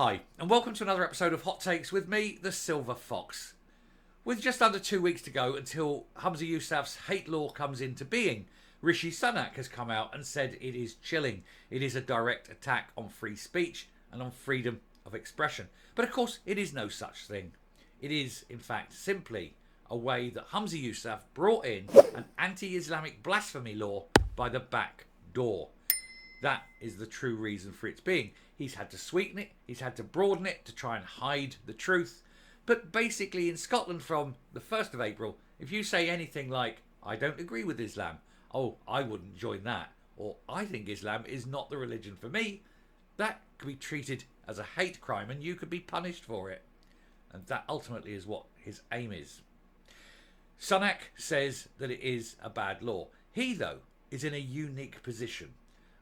Hi, and welcome to another episode of Hot Takes with me, the Silver Fox. With just under 2 weeks to go until Humza Yousaf's hate law comes into being, Rishi Sunak has come out and said it is chilling. It is a direct attack on free speech and on freedom of expression. But of course, it is no such thing. It is, in fact, simply a way that Humza Yousaf brought in an anti-Islamic blasphemy law by the back door. That is the true reason for its being. He's had to sweeten it, he's had to broaden it to try and hide the truth. But basically in Scotland from the 1st of April, if you say anything like, I don't agree with Islam, oh, I wouldn't join that, or I think Islam is not the religion for me, that could be treated as a hate crime and you could be punished for it. And that ultimately is what his aim is. Sunak says that it is a bad law. He, though, is in a unique position.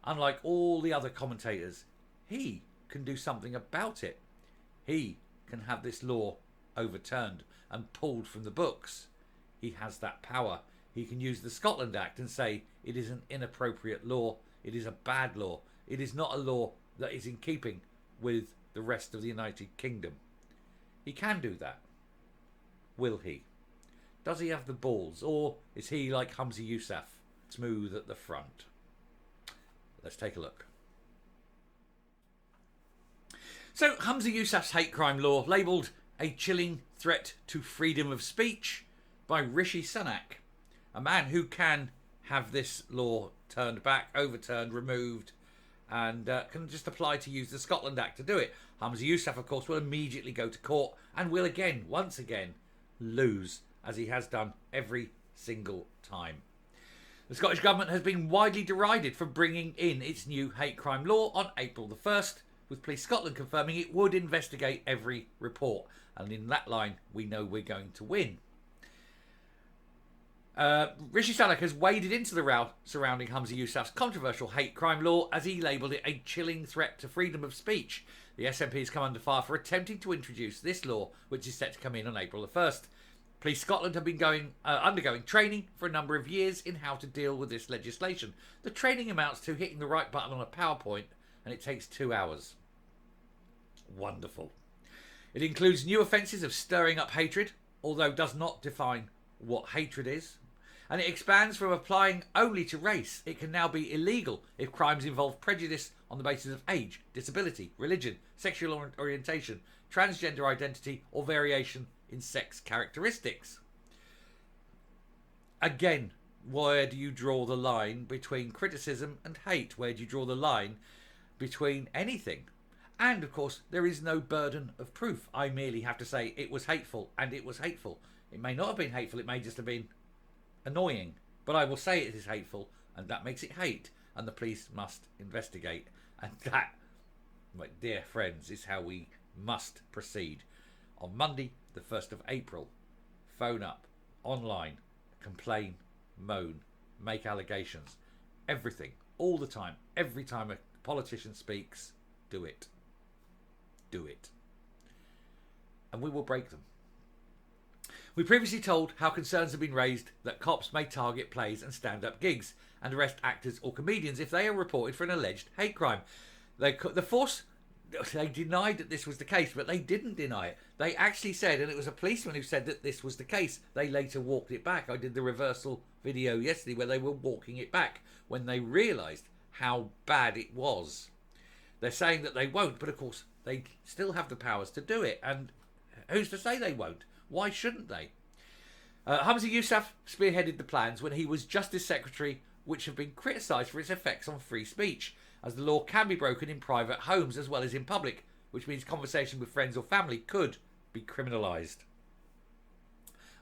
Unlike all the other commentators, he can do something about it. He can have this law overturned and pulled from the books. He has that power. He can use the Scotland Act and say it is an inappropriate law. It is a bad law. It is not a law that is in keeping with the rest of the United Kingdom. He can do that. Will he? Does he have the balls? Or is he like Humza Yousaf, smooth at the front? Let's take a look. So, Humza Yousaf's hate crime law, labelled a chilling threat to freedom of speech by Rishi Sunak, a man who can have this law turned back, overturned, removed, and can just apply to use the Scotland Act to do it. Humza Yousaf, of course, will immediately go to court and will again, once again, lose, as he has done every single time. The Scottish Government has been widely derided for bringing in its new hate crime law on April the 1st, with Police Scotland confirming it would investigate every report. And in that line, we know we're going to win. Rishi Sunak has waded into the row surrounding Humza Yousaf's controversial hate crime law as he labelled it a chilling threat to freedom of speech. The SNP has come under fire for attempting to introduce this law, which is set to come in on April the 1st. Police Scotland have been undergoing training for a number of years in how to deal with this legislation. The training amounts to hitting the right button on a PowerPoint, and it takes 2 hours. Wonderful. It includes new offences of stirring up hatred, although does not define what hatred is. And it expands from applying only to race. It can now be illegal if crimes involve prejudice on the basis of age, disability, religion, sexual orientation, transgender identity, or variation in sex characteristics. Again, where do you draw the line between criticism and hate? Where do you draw the line between anything? And of course, there is no burden of proof. I merely have to say it was hateful, and it was hateful. It may not have been hateful, it may just have been annoying, but I will say it is hateful, and that makes it hate, and the police must investigate. And that, my dear friends, is how we must proceed. On Monday, the 1st of April, phone up, online, complain, moan, make allegations. Everything, all the time, every time a politician speaks, do it. Do it. And we will break them. We previously told how concerns have been raised that cops may target plays and stand-up gigs and arrest actors or comedians if they are reported for an alleged hate crime. They denied that this was the case, but they didn't deny it. They actually said, and it was a policeman who said that this was the case. They later walked it back. I did the reversal video yesterday where they were walking it back when they realised how bad it was. They're saying that they won't, but of course they still have the powers to do it. And who's to say they won't? Why shouldn't they? Humza Yousaf spearheaded the plans when he was Justice Secretary, which have been criticised for its effects on free speech, as the law can be broken in private homes as well as in public, which means conversation with friends or family could be criminalised.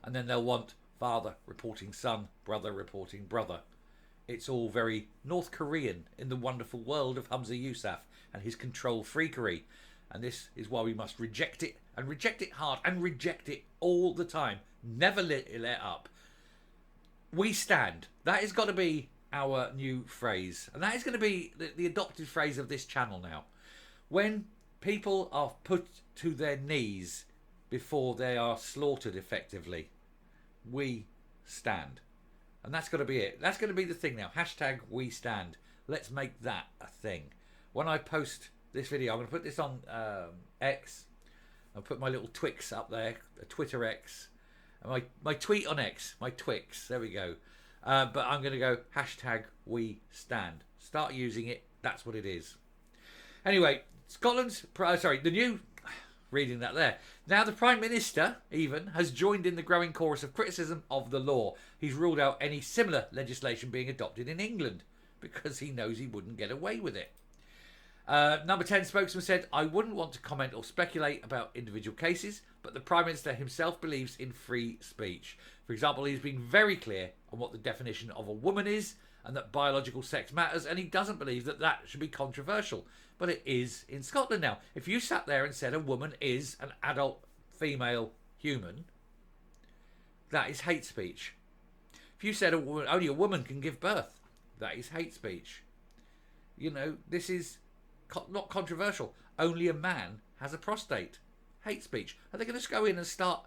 And then they'll want father reporting son, brother reporting brother. It's all very North Korean in the wonderful world of Humza Yousaf and his control freakery. And this is why we must reject it, and reject it hard, and reject it all the time. Never let up. We stand. That has got to be our new phrase. And that is going to be the adopted phrase of this channel now. When people are put to their knees before they are slaughtered effectively, we stand. And that's got to be it. That's going to be the thing now. Hashtag we stand. Let's make that a thing. When I post this video. I'm going to put this on X. I'll put my little Twix up there, Twitter X. And my tweet on X, my Twix. There we go. But I'm going to go #we stand. Start using it. That's what it is. Anyway, the new, reading that there. Now the Prime Minister even has joined in the growing chorus of criticism of the law. He's ruled out any similar legislation being adopted in England because he knows he wouldn't get away with it. Number 10 spokesman said, I wouldn't want to comment or speculate about individual cases, but the Prime Minister himself believes in free speech. For example, he's been very clear on what the definition of a woman is and that biological sex matters, and he doesn't believe that that should be controversial. But it is in Scotland now. If you sat there and said a woman is an adult female human, that is hate speech. If you said only a woman can give birth, that is hate speech. You know, this is not controversial. Only a man has a prostate. Hate speech. Are they going to just go in and start,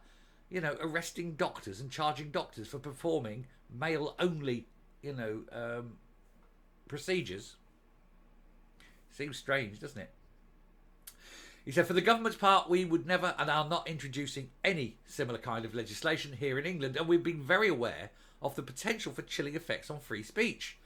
arresting doctors and charging doctors for performing male-only, procedures? Seems strange, doesn't it? He said, for the government's part, we would never and are not introducing any similar kind of legislation here in England, and we've been very aware of the potential for chilling effects on free speech.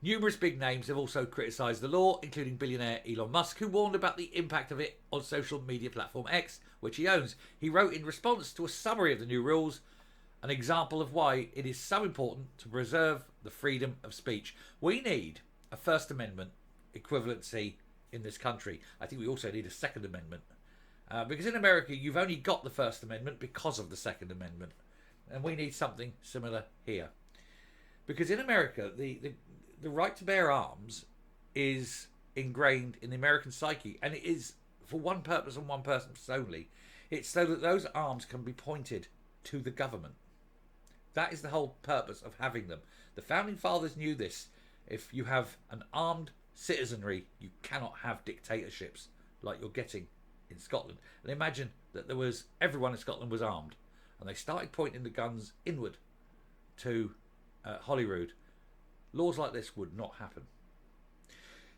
Numerous big names have also criticised the law, including billionaire Elon Musk, who warned about the impact of it on social media platform X, which he owns. He wrote in response to a summary of the new rules, an example of why it is so important to preserve the freedom of speech. We need a First Amendment equivalency in this country. I think we also need a Second Amendment. Because in America, you've only got the First Amendment because of the Second Amendment. And we need something similar here. Because in America, the right to bear arms is ingrained in the American psyche, and it is for one purpose and one purpose only. It's so that those arms can be pointed to the government. That is the whole purpose of having them. The Founding Fathers knew this. If you have an armed citizenry, you cannot have dictatorships like you're getting in Scotland. And imagine that everyone in Scotland was armed, and they started pointing the guns inward to Holyrood. Laws like this would not happen.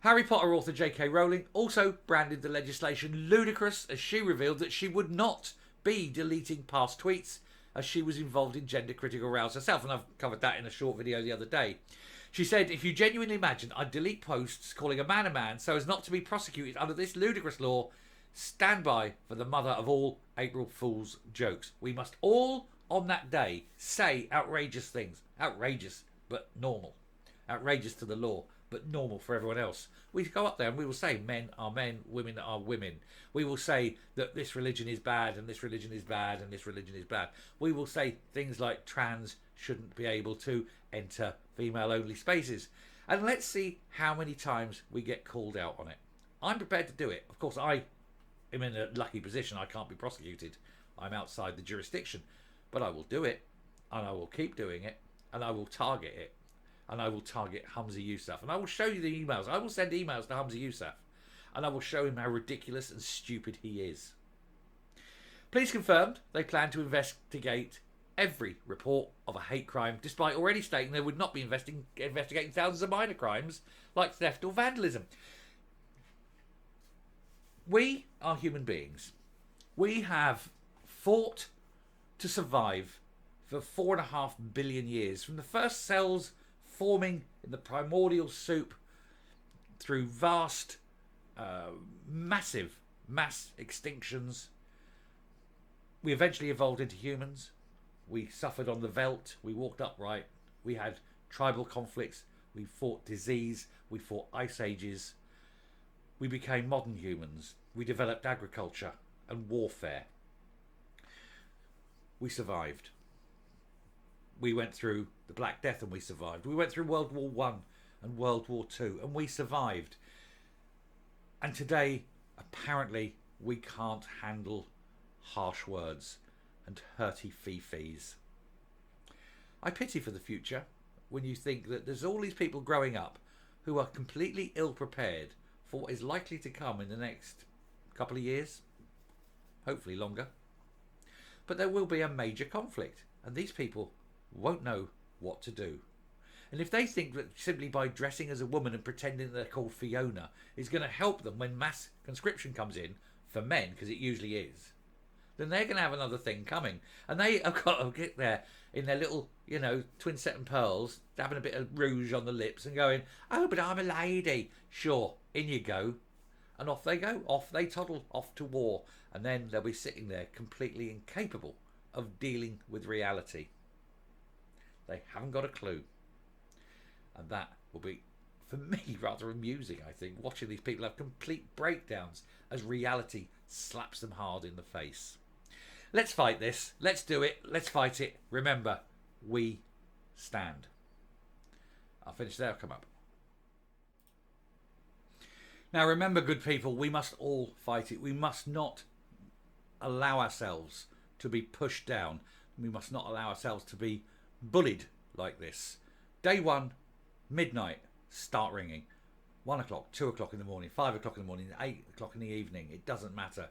Harry Potter author J.K. Rowling also branded the legislation ludicrous as she revealed that she would not be deleting past tweets as she was involved in gender critical rows herself, and I've covered that in a short video the other day. She said, if you genuinely imagine I'd delete posts calling a man so as not to be prosecuted under this ludicrous law, stand by for the mother of all April Fool's jokes. We must all, on that day, say outrageous things. Outrageous, but normal. Outrageous to the law, but normal for everyone else. We go up there and we will say men are men, women are women. We will say that this religion is bad and this religion is bad and this religion is bad. We will say things like trans shouldn't be able to enter female-only spaces. And let's see how many times we get called out on it. I'm prepared to do it. Of course, I am in a lucky position. I can't be prosecuted. I'm outside the jurisdiction. But I will do it, and I will keep doing it, and I will target it. And I will target Humza Yousaf. And I will show you the emails. I will send emails to Humza Yousaf. And I will show him how ridiculous and stupid he is. Police confirmed they plan to investigate every report of a hate crime, despite already stating they would not be investigating thousands of minor crimes like theft or vandalism. We are human beings. We have fought to survive for 4.5 billion years. From the first cells forming in the primordial soup through vast, massive mass extinctions. We eventually evolved into humans. We suffered on the veldt. We walked upright. We had tribal conflicts. We fought disease. We fought ice ages. We became modern humans. We developed agriculture and warfare. We survived. We went through the Black Death and we survived. We went through World War One and World War Two and we survived. And today, apparently, we can't handle harsh words and hurty fee-fees. I pity for the future when you think that there's all these people growing up who are completely ill-prepared for what is likely to come in the next couple of years, hopefully longer. But there will be a major conflict, and these people won't know what to do. And if they think that simply by dressing as a woman and pretending they're called Fiona is going to help them when mass conscription comes in for men, because it usually is, then they're going to have another thing coming. And they have got to get there in their little, twin set and pearls, having a bit of rouge on the lips and going, oh, but I'm a lady. Sure, in you go. And off they go. Off they toddle, off to war. And then they'll be sitting there completely incapable of dealing with reality. They haven't got a clue. And that will be, for me, rather amusing, I think, watching these people have complete breakdowns as reality slaps them hard in the face. Let's fight this. Let's do it. Let's fight it. Remember, we stand. I'll finish there. I'll come up. Now, remember, good people, we must all fight it. We must not allow ourselves to be pushed down. We must not allow ourselves to be bullied like this. Day one, midnight, start ringing. 1 o'clock, 2 o'clock in the morning, 5 o'clock in the morning, 8 o'clock in the evening. It doesn't matter.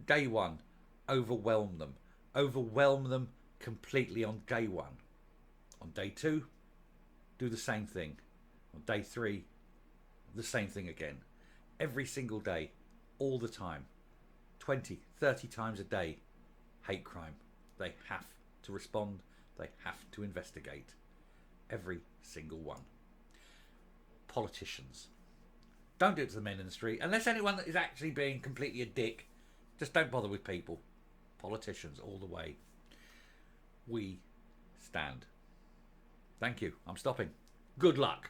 Day one, overwhelm them. Overwhelm them completely on day one. On day two, do the same thing. On day three, the same thing again. Every single day, all the time. 20, 30 times a day. Hate crime. They have to respond. They have to investigate. Every single one. Politicians. Don't do it to the men in the street. Unless anyone that is actually being completely a dick, just don't bother with people. Politicians all the way. We stand. Thank you. I'm stopping. Good luck.